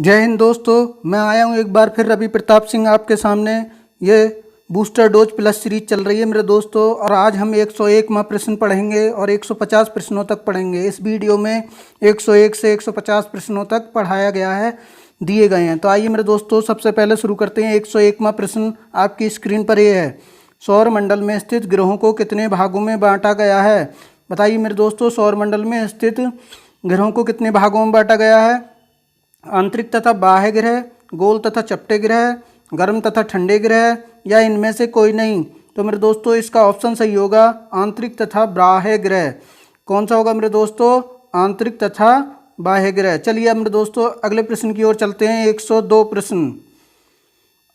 जय हिंद दोस्तों, मैं आया हूँ एक बार फिर रवि प्रताप सिंह आपके सामने। ये बूस्टर डोज प्लस सीरीज चल रही है मेरे दोस्तों, और आज हम 101वां प्रश्न पढ़ेंगे और 150 प्रश्नों तक पढ़ेंगे। इस वीडियो में 101 से 150 प्रश्नों तक पढ़ाया गया है, दिए गए हैं। तो आइए मेरे दोस्तों, सबसे पहले शुरू करते हैं। 101वां प्रश्न आपकी स्क्रीन पर ये है। सौर मंडल में स्थित ग्रहों को कितने भागों में बांटा गया है? बताइए मेरे दोस्तों, सौर मंडल में स्थित ग्रहों को कितने भागों में बांटा गया है? आंतरिक तथा बाह्य ग्रह, गोल तथा चपटे ग्रह, गर्म तथा ठंडे ग्रह, या इनमें से कोई नहीं? तो मेरे दोस्तों, इसका ऑप्शन सही होगा आंतरिक तथा बाह्य ग्रह। कौन सा होगा मेरे दोस्तों? आंतरिक तथा बाह्य ग्रह। चलिए अब मेरे दोस्तों अगले प्रश्न की ओर चलते हैं। 102 प्रश्न।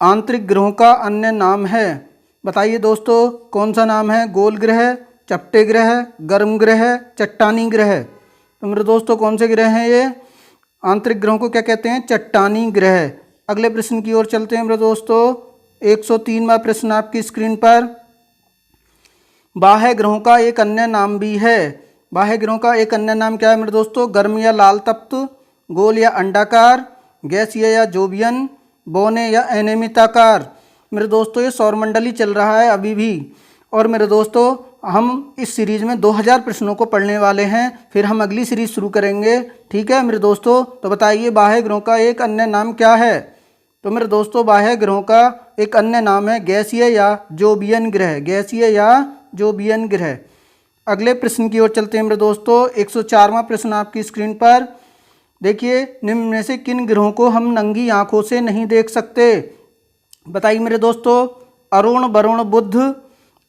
आंतरिक ग्रहों का अन्य नाम है। बताइए दोस्तों, कौन सा नाम है? गोल ग्रह, चपटे ग्रह, गर्म ग्रह, चट्टानी ग्रह। तो मेरे दोस्तों, कौन से ग्रह हैं ये? आंतरिक ग्रहों को क्या कहते हैं? चट्टानी ग्रह। अगले प्रश्न की ओर चलते हैं मेरे दोस्तों। 103वां प्रश्न आपकी स्क्रीन पर। बाह्य ग्रहों का एक अन्य नाम भी है। बाह्य ग्रहों का एक अन्य नाम क्या है मेरे दोस्तों? गर्म या लाल तप्त, गोल या अंडाकार, गैसीय या जोवियन, बौने या अनियमिताकार। मेरे दोस्तों, ये सौरमंडल ही चल रहा है अभी भी। और मेरे दोस्तों, हम इस सीरीज में 2000 प्रश्नों को पढ़ने वाले हैं, फिर हम अगली सीरीज शुरू करेंगे। ठीक है मेरे दोस्तों? तो बताइए, बाह्य ग्रहों का एक अन्य नाम क्या है? तो मेरे दोस्तों, बाह्य ग्रहों का एक अन्य नाम है गैसीय या जोवियन ग्रह। गैसीय या जोवियन ग्रह। अगले प्रश्न की ओर चलते हैं मेरे दोस्तों। 104वां प्रश्न आपकी स्क्रीन पर। देखिए, निम्न में से किन ग्रहों को हम नंगी आंखों से नहीं देख सकते? बताइए मेरे दोस्तों, अरुण वरुण बुध,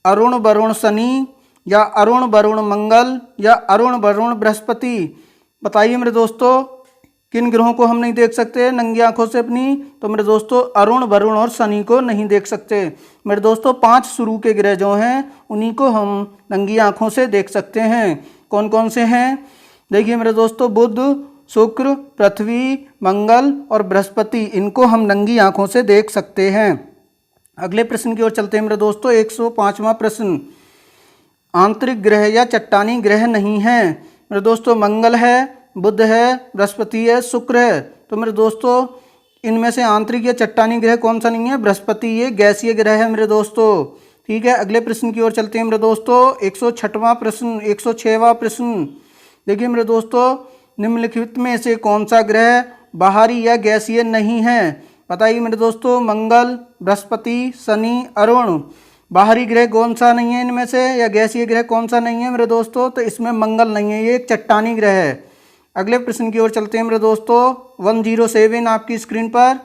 अरुण वरुण शनि, या अरुण वरुण मंगल, या अरुण वरुण बृहस्पति। बताइए मेरे दोस्तों, किन ग्रहों को हम नहीं देख सकते नंगी आंखों से अपनी? तो मेरे दोस्तों, अरुण वरुण और शनि को नहीं देख सकते। मेरे दोस्तों, 5 शुरू के ग्रह जो हैं उन्हीं को हम नंगी आंखों से देख सकते हैं। कौन कौन से हैं? देखिए मेरे दोस्तों, बुध, शुक्र, पृथ्वी, मंगल और बृहस्पति, इनको हम नंगी आंखों से देख सकते हैं। अगले प्रश्न की ओर चलते हैं मेरे दोस्तों। 105वां प्रश्न। आंतरिक ग्रह या चट्टानी ग्रह नहीं है। मेरे दोस्तों, मंगल है, बुध है, बृहस्पति है, शुक्र है। तो मेरे दोस्तों, इनमें से आंतरिक या चट्टानी ग्रह कौन सा नहीं है? बृहस्पति, ये गैसीय ग्रह है मेरे दोस्तों। ठीक है, अगले प्रश्न की ओर चलते हैं मेरे दोस्तों। 106वां प्रश्न। 106वां प्रश्न। देखिए मेरे दोस्तों, निम्नलिखित में से कौन सा ग्रह बाहरी या गैसीय नहीं है? बताइए मेरे दोस्तों, मंगल, बृहस्पति, शनि, अरुण। बाहरी ग्रह कौन सा नहीं है इनमें से, या गैसीय ग्रह कौन सा नहीं है मेरे दोस्तों? तो इसमें मंगल नहीं है, ये एक चट्टानी ग्रह है। अगले प्रश्न की ओर चलते हैं मेरे दोस्तों। 107 आपकी स्क्रीन पर।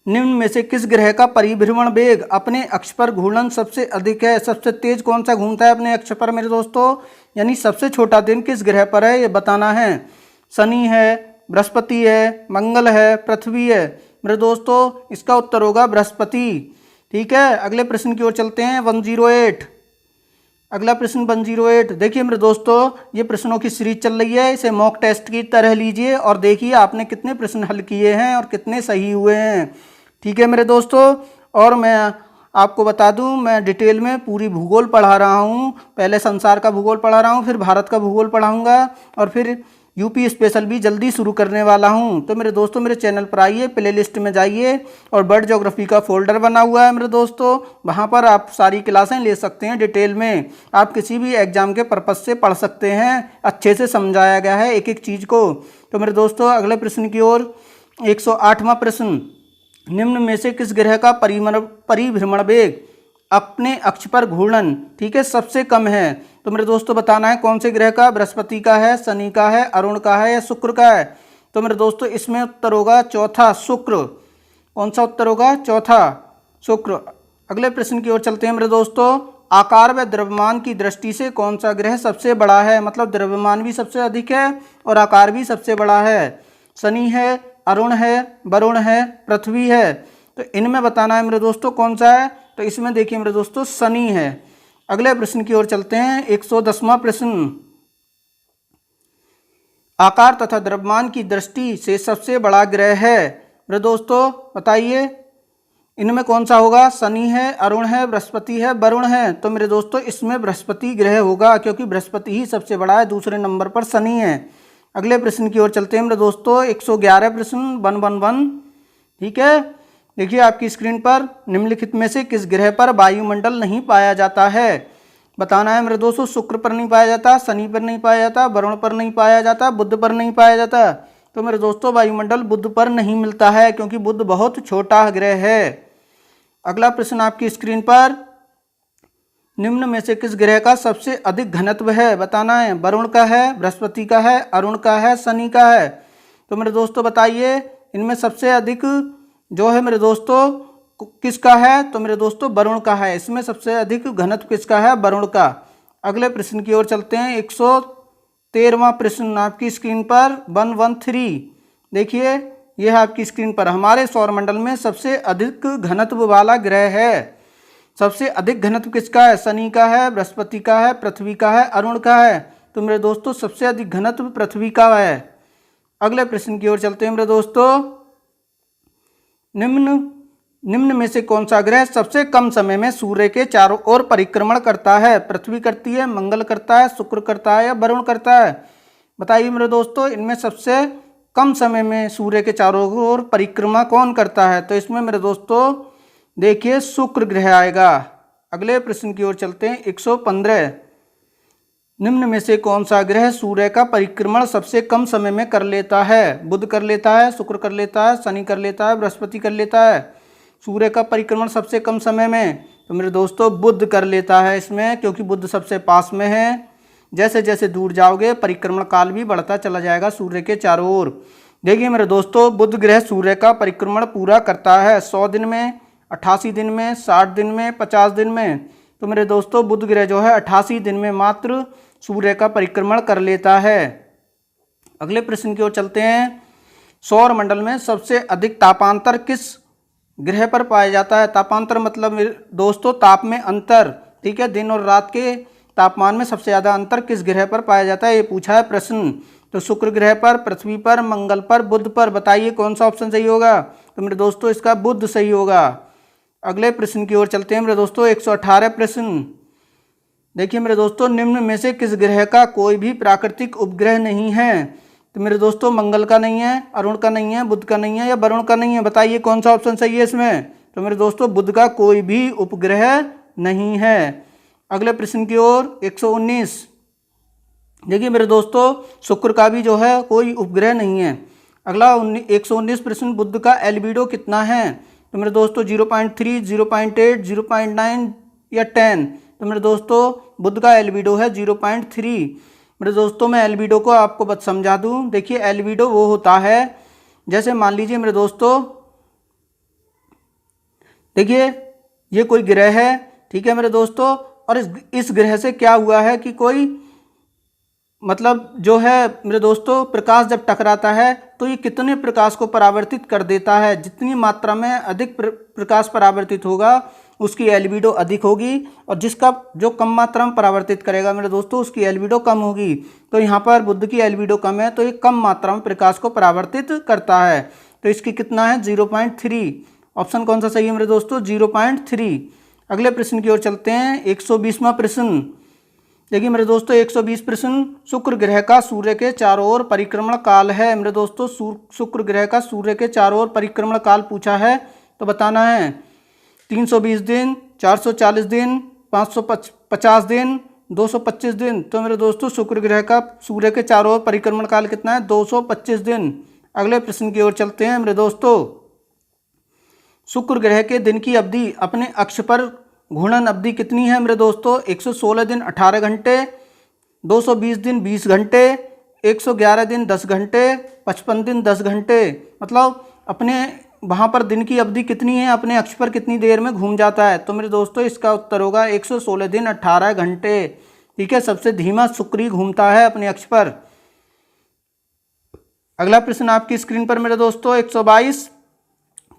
निम्न में से किस ग्रह का परिभ्रमण वेग अपने अक्ष पर घूर्णन सबसे अधिक है? सबसे तेज कौन सा घूमता है अपने अक्ष पर मेरे दोस्तों? यानी सबसे छोटा दिन किस ग्रह पर है, ये बताना है। शनि है, बृहस्पति है, मंगल है, पृथ्वी है। मेरे दोस्तों, इसका उत्तर होगा बृहस्पति। ठीक है, अगले प्रश्न की ओर चलते हैं। 108। अगला प्रश्न 108। देखिए मेरे दोस्तों, ये प्रश्नों की सीरीज चल रही है, इसे मॉक टेस्ट की तरह लीजिए और देखिए आपने कितने प्रश्न हल किए हैं और कितने सही हुए हैं। ठीक है मेरे दोस्तों, और मैं आपको बता दूं, मैं डिटेल में पूरी भूगोल पढ़ा रहा हूं। पहले संसार का भूगोल पढ़ा रहा हूं, फिर भारत का भूगोल पढ़ाऊंगा, और फिर यूपी स्पेशल भी जल्दी शुरू करने वाला हूं। तो मेरे दोस्तों, मेरे चैनल पर आइए, प्लेलिस्ट में जाइए, और वर्ल्ड ज्योग्राफी का फोल्डर बना हुआ है मेरे दोस्तों, वहां पर आप सारी क्लासें ले सकते हैं डिटेल में। आप किसी भी एग्जाम के पर्पज से पढ़ सकते हैं, अच्छे से समझाया गया है एक एक चीज़ को। तो मेरे दोस्तों, अगले प्रश्न की ओर। 108वां प्रश्न। निम्न में से किस ग्रह का परिभ्रमण वेग अपने अक्ष पर घूर्णन, ठीक है, सबसे कम है? तो मेरे दोस्तों, बताना है कौन से ग्रह का। बृहस्पति का है, शनि का है, अरुण का है, या शुक्र का है? तो मेरे दोस्तों, इसमें उत्तर होगा चौथा, शुक्र। कौन सा उत्तर होगा? चौथा, शुक्र। अगले प्रश्न की ओर चलते हैं मेरे दोस्तों। आकार व द्रव्यमान की दृष्टि से कौन सा ग्रह सबसे बड़ा है? मतलब द्रव्यमान भी सबसे अधिक है और आकार भी सबसे बड़ा है। शनि है, अरुण है, वरुण है, पृथ्वी है। तो इनमें बताना है मेरे दोस्तों कौन सा है। तो इसमें देखिए मेरे दोस्तों, शनि है। अगले प्रश्न की ओर चलते हैं। 110वां प्रश्न। आकार तथा द्रव्यमान की दृष्टि से सबसे बड़ा ग्रह है मेरे दोस्तों, बताइए इनमें कौन सा होगा? शनि है, अरुण है, बृहस्पति है, वरुण है। तो मेरे दोस्तों, इसमें बृहस्पति ग्रह होगा, क्योंकि बृहस्पति ही सबसे बड़ा है, दूसरे नंबर पर शनि है। अगले प्रश्न की ओर चलते हैं मेरे दोस्तों। 111 प्रश्न 111। ठीक है, देखिए आपकी स्क्रीन पर, निम्नलिखित में से किस ग्रह पर वायुमंडल नहीं पाया जाता है? बताना है मेरे दोस्तों। शुक्र पर नहीं पाया जाता, शनि पर नहीं पाया जाता, वरुण पर नहीं पाया जाता, बुध पर नहीं पाया जाता। तो मेरे दोस्तों वायुमंडल बुध पर नहीं मिलता है, क्योंकि बुध बहुत छोटा ग्रह है। अगला प्रश्न आपकी स्क्रीन पर, निम्न में से किस ग्रह का सबसे अधिक घनत्व है? बताना है। वरुण का है, बृहस्पति का है, अरुण का है, शनि का है। तो मेरे दोस्तों बताइए, इनमें सबसे अधिक जो है मेरे दोस्तों किसका है? तो मेरे दोस्तों वरुण का है। इसमें सबसे अधिक घनत्व किसका है? वरुण का। अगले प्रश्न की ओर चलते हैं। 113वां प्रश्न आपकी स्क्रीन पर 113। देखिए यह है आपकी स्क्रीन पर, हमारे सौरमंडल में सबसे अधिक घनत्व वाला ग्रह है। सबसे अधिक घनत्व किसका है? शनि का है, बृहस्पति का है, पृथ्वी का है, अरुण का है। तो मेरे दोस्तों सबसे अधिक घनत्व पृथ्वी का है। अगले प्रश्न की ओर चलते हैं मेरे दोस्तों। निम्न में से कौन सा ग्रह सबसे कम समय में सूर्य के चारों ओर परिक्रमण करता है? पृथ्वी करती है, मंगल करता है, शुक्र करता है या वरुण करता है? बताइए मेरे दोस्तों, इनमें सबसे कम समय में सूर्य के चारों ओर परिक्रमा कौन करता है? तो इसमें मेरे दोस्तों देखिए शुक्र ग्रह आएगा। अगले प्रश्न की ओर चलते हैं। 115। निम्न में से कौन सा ग्रह सूर्य का परिक्रमण सबसे कम समय में कर लेता है? बुध कर लेता है, शुक्र कर लेता है, शनि कर लेता है, बृहस्पति कर लेता है। सूर्य का परिक्रमण सबसे कम समय में, तो मेरे दोस्तों बुध कर लेता है इसमें, क्योंकि बुध सबसे पास में है। जैसे जैसे दूर जाओगे परिक्रमण काल भी बढ़ता चला जाएगा सूर्य के चारों ओर। देखिए मेरे दोस्तों, बुध ग्रह सूर्य का परिक्रमण पूरा करता है 100 दिन में, 88 दिन में, 60 दिन में, 50 दिन में। तो मेरे दोस्तों बुध ग्रह जो है 88 दिन में मात्र सूर्य का परिक्रमण कर लेता है। अगले प्रश्न की ओर चलते हैं। सौर मंडल में सबसे अधिक तापांतर किस ग्रह पर पाया जाता है? तापांतर मतलब मेरे दोस्तों ताप में अंतर। ठीक है, दिन और रात के तापमान में सबसे ज़्यादा अंतर किस ग्रह पर पाया जाता है, ये पूछा है प्रश्न। तो शुक्र ग्रह पर, पृथ्वी पर, मंगल पर, बुध पर। बताइए कौन सा ऑप्शन सही होगा? तो मेरे दोस्तों इसका बुध सही होगा। अगले प्रश्न की ओर चलते हैं मेरे दोस्तों। 118 प्रश्न। देखिए मेरे दोस्तों, निम्न में से किस ग्रह का कोई भी प्राकृतिक उपग्रह नहीं है? तो मेरे दोस्तों मंगल का नहीं है, अरुण का नहीं है, बुध का नहीं है या वरुण का नहीं है। बताइए कौन सा ऑप्शन सही है इसमें? तो मेरे दोस्तों बुध का कोई भी उपग्रह नहीं है। अगले प्रश्न की ओर 119। देखिए मेरे दोस्तों, शुक्र का भी जो है कोई उपग्रह नहीं है। अगला 119 प्रश्न, बुध का एल्बिडो कितना है? तो मेरे दोस्तों 0.3, 0.8, 0.9 या 10। तो मेरे दोस्तों बुध का एल्बिडो है 0.3। मेरे दोस्तों मैं एल्बिडो को आपको बस समझा दूं। देखिए एल्बिडो वो होता है, जैसे मान लीजिए मेरे दोस्तों, देखिए ये कोई ग्रह है, ठीक है मेरे दोस्तों, और इस ग्रह से क्या हुआ है कि कोई मतलब जो है मेरे दोस्तों प्रकाश जब टकराता है तो ये कितने प्रकाश को परावर्तित कर देता है। जितनी मात्रा में अधिक प्रकाश परावर्तित होगा उसकी एल्बिडो अधिक होगी, और जिसका जो कम मात्रा में परावर्तित करेगा मेरे दोस्तों उसकी एल्बिडो कम होगी। तो यहाँ पर बुध की एल्बिडो कम है तो ये कम मात्रा में प्रकाश को परावर्तित करता है। तो इसकी कितना है? 0.3। ऑप्शन कौन सा सही है मेरे दोस्तों? 0.3। अगले प्रश्न की ओर चलते हैं। 120वां प्रश्न। देखिए मेरे दोस्तों 120 प्रश्न, शुक्र ग्रह का सूर्य के चारों ओर परिक्रमण काल है। मेरे दोस्तों शुक्र ग्रह का सूर्य के चारों ओर परिक्रमण काल पूछा है, तो बताना है 320 दिन, 440 दिन, 550 दिन, 225 दिन। तो मेरे दोस्तों शुक्र ग्रह का सूर्य के चारों ओर परिक्रमण काल कितना है? 225 दिन। अगले प्रश्न की ओर चलते हैं मेरे दोस्तों। शुक्र ग्रह के दिन की अवधि अपने अक्ष पर घूर्णन अवधि कितनी है मेरे दोस्तों? 116 दिन 18 घंटे, 220 दिन 20 घंटे, 111 दिन 10 घंटे, 55 दिन 10 घंटे। मतलब अपने वहाँ पर दिन की अवधि कितनी है, अपने अक्ष पर कितनी देर में घूम जाता है? तो मेरे दोस्तों इसका उत्तर होगा 116 दिन 18 घंटे। ठीक है, सबसे धीमा शुक्र घूमता है अपने अक्ष पर। अगला प्रश्न आपकी स्क्रीन पर मेरे दोस्तों 122।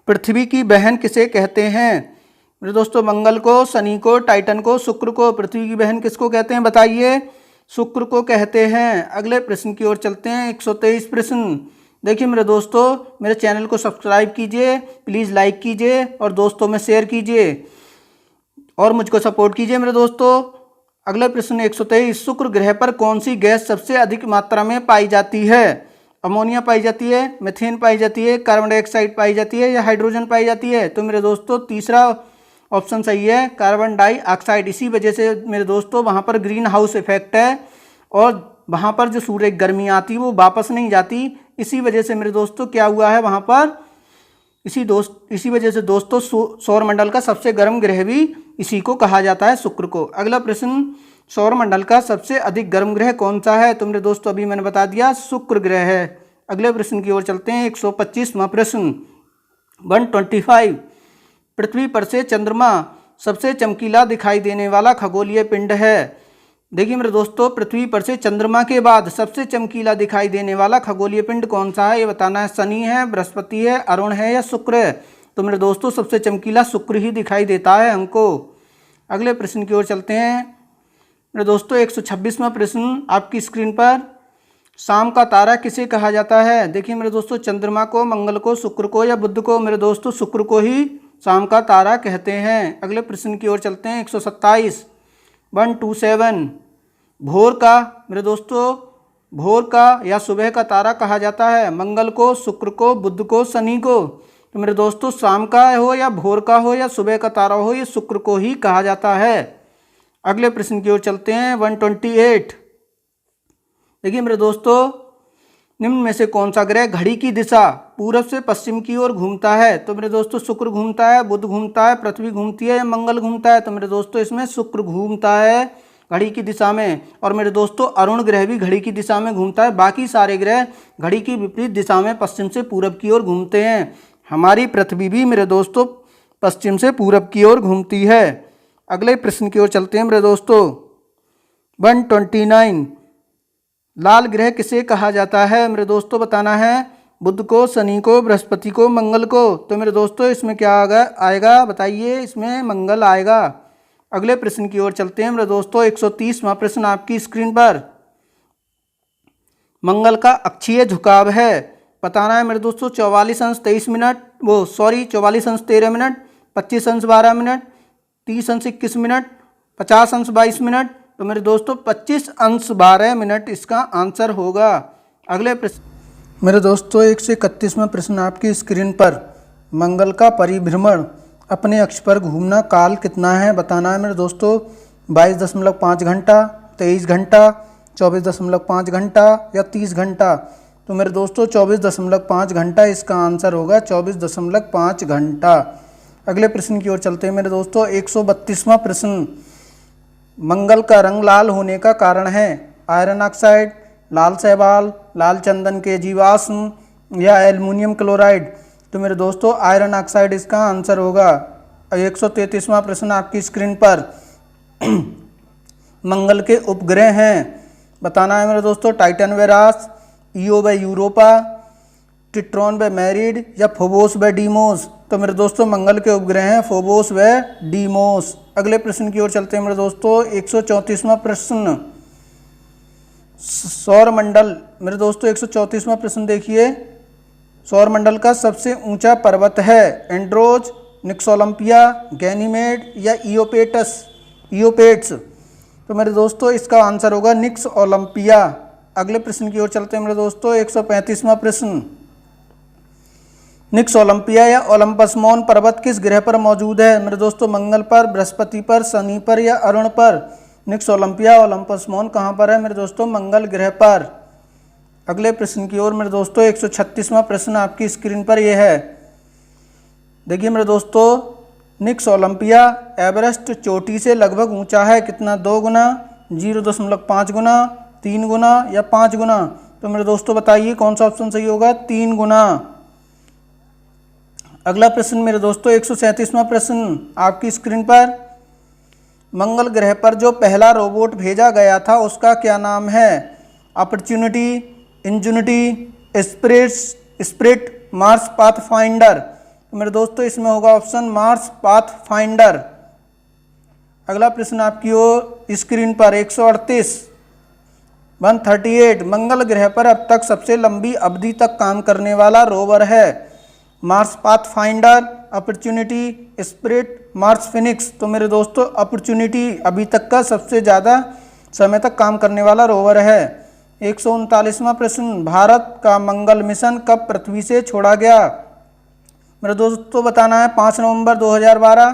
पृथ्वी की बहन किसे कहते हैं? मेरे दोस्तों मंगल को, शनि को, टाइटन को, शुक्र को। पृथ्वी की बहन किसको कहते हैं? बताइए। शुक्र को कहते हैं। अगले प्रश्न की ओर चलते हैं। 123 प्रश्न। देखिए मेरे दोस्तों, मेरे चैनल को सब्सक्राइब कीजिए, प्लीज़ लाइक कीजिए और दोस्तों में शेयर कीजिए और मुझको सपोर्ट कीजिए मेरे दोस्तों। अगला प्रश्न 123, शुक्र ग्रह पर कौन सी गैस सबसे अधिक मात्रा में पाई जाती है? अमोनिया पाई जाती है, मीथेन पाई जाती है, कार्बन डाइऑक्साइड पाई जाती है या हाइड्रोजन पाई जाती है? तो मेरे दोस्तों तीसरा ऑप्शन सही है, कार्बन डाइऑक्साइड। इसी वजह से मेरे दोस्तों वहाँ पर ग्रीन हाउस इफेक्ट है और वहाँ पर जो सूर्य की गर्मी आती है वो वापस नहीं जाती। इसी वजह से मेरे दोस्तों क्या हुआ है वहाँ पर, इसी वजह से दोस्तों सौरमंडल का सबसे गर्म ग्रह भी इसी को कहा जाता है, शुक्र को। अगला प्रश्न, सौरमंडल का सबसे अधिक गर्म ग्रह कौन सा है? तो मेरे दोस्तों अभी मैंने बता दिया, शुक्र ग्रह है। अगले प्रश्न की ओर चलते हैं, 125वां प्रश्न 125, पृथ्वी पर से चंद्रमा सबसे चमकीला दिखाई देने वाला खगोलीय पिंड है। देखिए मेरे दोस्तों, पृथ्वी पर से चंद्रमा के बाद सबसे चमकीला दिखाई देने वाला खगोलीय पिंड कौन सा है? ये बताना है। शनि है, बृहस्पति है, अरुण है या शुक्र है? तो मेरे दोस्तों सबसे चमकीला शुक्र ही दिखाई देता है हमको। अगले प्रश्न की ओर चलते हैं मेरे दोस्तों, 126वां प्रश्न आपकी स्क्रीन पर, शाम का तारा किसे कहा जाता है? देखिए मेरे दोस्तों, चंद्रमा को, मंगल को, शुक्र को या बुध को? मेरे दोस्तों शुक्र को ही शाम का तारा कहते हैं। अगले प्रश्न की ओर चलते हैं, 127 127, भोर का मेरे दोस्तों, भोर का या सुबह का तारा कहा जाता है? मंगल को, शुक्र को, बुध को, शनि को? तो मेरे दोस्तों शाम का हो या भोर का हो या सुबह का तारा हो, ये शुक्र को ही कहा जाता है। अगले प्रश्न की ओर चलते हैं, 128, देखिए मेरे दोस्तों, निम्न में से कौन सा ग्रह घड़ी की दिशा पूरब से पश्चिम की ओर घूमता है? तो मेरे दोस्तों शुक्र घूमता है, बुध घूमता है, पृथ्वी घूमती है या मंगल घूमता है? तो मेरे दोस्तों इसमें शुक्र घूमता है घड़ी की दिशा में। और मेरे दोस्तों अरुण ग्रह भी घड़ी की दिशा में घूमता है। बाकी सारे ग्रह घड़ी की विपरीत दिशा में पश्चिम से पूरब की ओर घूमते हैं। हमारी पृथ्वी भी मेरे दोस्तों पश्चिम से पूरब की ओर घूमती है। अगले प्रश्न की ओर चलते हैं मेरे दोस्तों, 129, लाल ग्रह किसे कहा जाता है? मेरे दोस्तों बताना है, बुध को, शनि को, बृहस्पति को, मंगल को? तो मेरे दोस्तों इसमें क्या आएगा बताइए, इसमें मंगल आएगा। अगले प्रश्न की ओर चलते हैं मेरे दोस्तों, 130वां प्रश्न आपकी स्क्रीन पर, मंगल का अक्षीय झुकाव है, बताना है मेरे दोस्तों। 44 अंश 23 मिनट, 44 अंश 13 मिनट, 25 अंश 12 मिनट, 30 अंश 21 मिनट, 50 अंश 22 मिनट? तो मेरे दोस्तों 25 अंश 12 मिनट इसका आंसर होगा। अगले प्रश्न मेरे दोस्तों, 131वां प्रश्न आपकी स्क्रीन पर, मंगल का परिभ्रमण अपने अक्ष पर घूमना काल कितना है? बताना है मेरे दोस्तों। 22.5 घंटा, 23 घंटा, 24.5 घंटा या 30 घंटा? तो मेरे दोस्तों 24.5 घंटा इसका आंसर होगा, 24.5 घंटा। अगले प्रश्न की ओर चलते हैं मेरे दोस्तों, 132वां प्रश्न, मंगल का रंग लाल होने का कारण है? आयरन ऑक्साइड, लाल शैवाल, लाल चंदन के जीवाश्म या एल्युमिनियम क्लोराइड? तो मेरे दोस्तों आयरन ऑक्साइड इसका आंसर होगा। 133वां प्रश्न आपकी स्क्रीन पर, मंगल के उपग्रह हैं, बताना है मेरे दोस्तों। टाइटन व रास, ईओ व यूरोपा, टिट्रॉन व मैरिड या फोबोस व डीमोस? तो मेरे दोस्तों मंगल के उपग्रह हैं फोबोस व डीमोस। अगले प्रश्न की ओर चलते हैं मेरे दोस्तों, 134वां प्रश्न, सौरमंडल मेरे दोस्तों 134वां प्रश्न देखिए, सौरमंडल का सबसे ऊंचा पर्वत है? एंड्रोज, निक्सोलम्पिया, गैनीमेड या इयोपेट्स? तो मेरे दोस्तों इसका आंसर होगा निक्स ओलंपिया। अगले प्रश्न की ओर चलते हैं मेरे दोस्तों, 135वां प्रश्न, निक्स ओलंपिया या ओलंपस मौन पर्वत किस ग्रह पर मौजूद है? मेरे दोस्तों मंगल पर, बृहस्पति पर, शनि पर या अरुण पर? निक्स ओलंपिया ओलंपस मौन कहाँ पर है? मेरे दोस्तों मंगल ग्रह पर। अगले प्रश्न की ओर मेरे दोस्तों, 136वां प्रश्न आपकी स्क्रीन पर यह है, देखिए मेरे दोस्तों, निक्स ओलंपिया एवरेस्ट चोटी से लगभग ऊंचा है कितना? 2 गुना, 0.5 गुना, 3 गुना या 5 गुना? तो मेरे दोस्तों बताइए कौन सा ऑप्शन सही होगा? 3 गुना। अगला प्रश्न मेरे दोस्तों, 137वां प्रश्न आपकी स्क्रीन पर, मंगल ग्रह पर जो पहला रोबोट भेजा गया था उसका क्या नाम है? Opportunity, Ingenuity, Spirit, Mars Pathfinder? तो मेरे दोस्तों इसमें होगा ऑप्शन मार्स पाथ फाइंडर। अगला प्रश्न आपकी ओर स्क्रीन पर, 138 मंगल ग्रह पर अब तक सबसे लंबी अवधि तक काम करने वाला रोवर है? Mars path finder, opportunity, spirit, Mars Phoenix. तो मेरे दोस्तों अपॉर्चुनिटी अभी तक का सबसे ज़्यादा समय तक काम करने वाला रोवर है। 139वां प्रश्न, भारत का मंगल मिशन कब पृथ्वी से छोड़ा गया? मेरे दोस्तों बताना है 5 नवंबर 2012,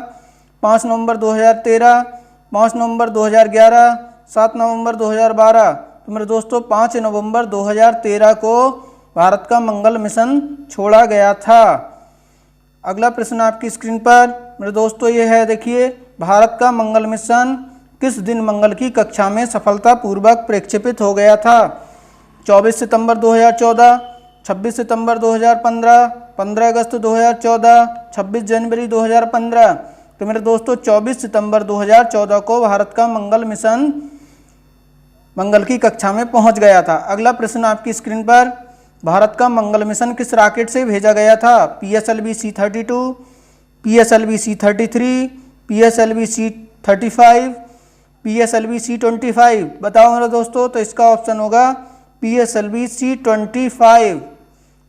5 नवंबर 2013, 5 नवंबर 2011, 7 नवंबर 2012। तो मेरे दोस्तों 5 नवंबर 2013 को भारत का मंगल मिशन छोड़ा गया था। अगला प्रश्न आपकी स्क्रीन पर मेरे दोस्तों ये है, देखिए, भारत का मंगल मिशन किस दिन मंगल की कक्षा में सफलतापूर्वक प्रक्षेपित हो गया था? 24 सितंबर 2014, 26 सितंबर 2015, 15 अगस्त 2014, 26 जनवरी 2015। तो मेरे दोस्तों 24 सितंबर 2014 को भारत का मंगल मिशन मंगल की कक्षा में पहुंच गया था। अगला प्रश्न आपकी स्क्रीन पर, भारत का मंगल मिशन किस रॉकेट से भेजा गया था? PSLV C-32, PSLV C-33, PSLV C-35, PSLV C-25। बताओ मेरे दोस्तों, तो इसका ऑप्शन होगा PSLV C-25।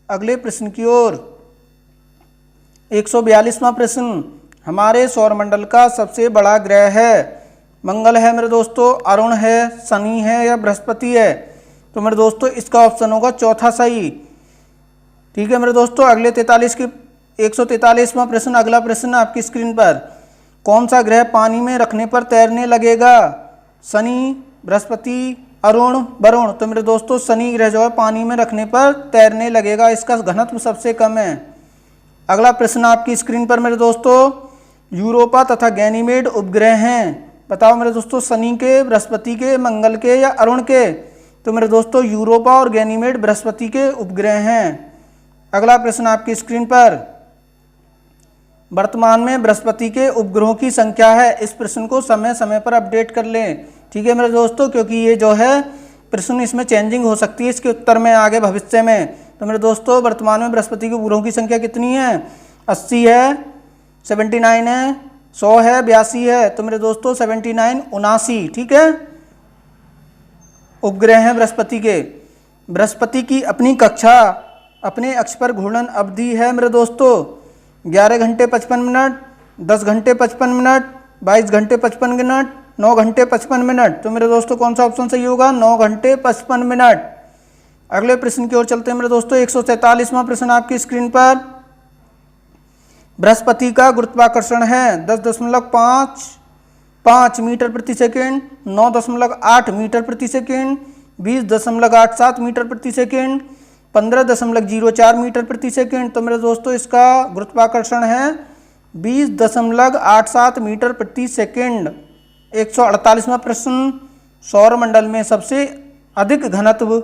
अगले प्रश्न की ओर, 142वां प्रश्न, हमारे सौरमंडल का सबसे बड़ा ग्रह है? मंगल है मेरे दोस्तों, अरुण है, शनि है या बृहस्पति है? तो मेरे दोस्तों इसका ऑप्शन होगा चौथा सही। ठीक है मेरे दोस्तों, अगले 143वां प्रश्न, अगला प्रश्न आपकी स्क्रीन पर, कौन सा ग्रह पानी में रखने पर तैरने लगेगा? शनि, बृहस्पति, अरुण, वरुण। तो मेरे दोस्तों शनि ग्रह जो है पानी में रखने पर तैरने लगेगा, इसका घनत्व सबसे कम है। अगला प्रश्न आपकी स्क्रीन पर मेरे दोस्तों, यूरोपा तथा गैनीमेड उपग्रह हैं। बताओ मेरे दोस्तों, शनि के, बृहस्पति के, मंगल के या अरुण के? तो मेरे दोस्तों यूरोपा और गैनीमेड बृहस्पति के उपग्रह हैं। अगला प्रश्न आपकी स्क्रीन पर, वर्तमान में बृहस्पति के उपग्रहों की संख्या है? इस प्रश्न को समय समय पर अपडेट कर लें। ठीक है मेरे दोस्तों, क्योंकि ये जो है प्रश्न इसमें चेंजिंग हो सकती है इसके उत्तर में आगे भविष्य में। तो मेरे दोस्तों वर्तमान में बृहस्पति के उपग्रहों की संख्या कितनी है? 80 है, 79 है, 100 है, 82 है। तो मेरे दोस्तों 79, 79, ठीक है, उपग्रह हैं बृहस्पति के। बृहस्पति की अपनी कक्षा, अपने अक्ष पर घूर्णन अवधि है मेरे दोस्तों 11 घंटे 55 मिनट, 10 घंटे 55 मिनट, 22 घंटे 55 मिनट, 9 घंटे 55 मिनट। तो मेरे दोस्तों कौन सा ऑप्शन सही होगा? 9 घंटे 55 मिनट। अगले प्रश्न की ओर चलते हैं मेरे दोस्तों, 143वां प्रश्न आपकी स्क्रीन पर, बृहस्पति का गुरुत्वाकर्षण है 10.55 मीटर प्रति सेकेंड, 9.8 मीटर प्रति सेकेंड, 20.87 मीटर प्रति सेकेंड, 15.04 मीटर प्रति सेकेंड। तो मेरे दोस्तों इसका गुरुत्वाकर्षण है 20.87 मीटर प्रति सेकेंड। 148वां प्रश्न, सौरमंडल में सबसे अधिक घनत्व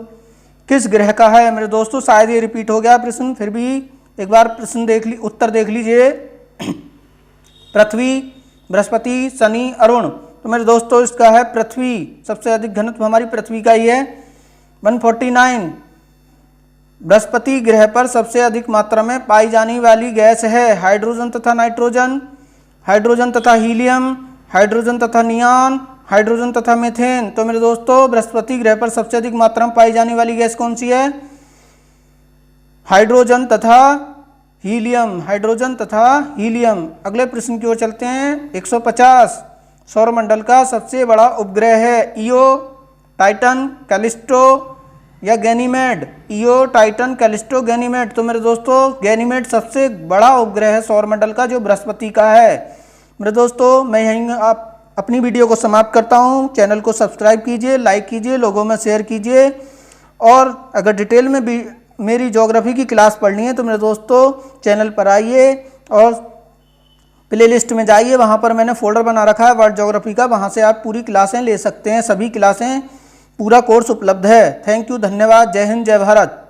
किस ग्रह का है? मेरे दोस्तों शायद ये रिपीट हो गया प्रश्न, फिर भी एक बार प्रश्न उत्तर देख लीजिए। पृथ्वी, बृहस्पति, शनि, अरुण। तो मेरे दोस्तों इसका है पृथ्वी, सबसे अधिक घनत्व हमारी पृथ्वी का ही है 149। बृहस्पति ग्रह पर सबसे अधिक मात्रा में पाई जाने वाली गैस है हाइड्रोजन तथा नाइट्रोजन, हाइड्रोजन तथा हीलियम, हाइड्रोजन तथा नियॉन, हाइड्रोजन तथा मीथेन। तो मेरे दोस्तों बृहस्पति ग्रह पर सबसे अधिक मात्रा में पाई जाने वाली गैस कौन सी है? हाइड्रोजन तथा हीलियम, हाइड्रोजन तथा हीलियम। अगले प्रश्न की ओर चलते हैं, 150, सौरमंडल का सबसे बड़ा उपग्रह है ईओ, टाइटन, कैलिस्टो या गैनीमेड? Io, Titan, Callisto, Ganymede. तो मेरे दोस्तों गैनीमेड सबसे बड़ा उपग्रह है सौरमंडल का जो बृहस्पति का है। मेरे दोस्तों मैं यहीं आप अपनी वीडियो को समाप्त करता हूं। चैनल को सब्सक्राइब कीजिए, लाइक कीजिए, लोगों में शेयर कीजिए, और अगर डिटेल में भी मेरी ज्योग्राफी की क्लास पढ़नी है तो मेरे दोस्तों चैनल पर आइए और प्लेलिस्ट में जाइए, वहाँ पर मैंने फोल्डर बना रखा है वर्ल्ड ज्योग्राफी का, वहाँ से आप पूरी क्लासें ले सकते हैं। सभी क्लासें, पूरा कोर्स उपलब्ध है। थैंक यू, धन्यवाद, जय हिंद, जय भारत।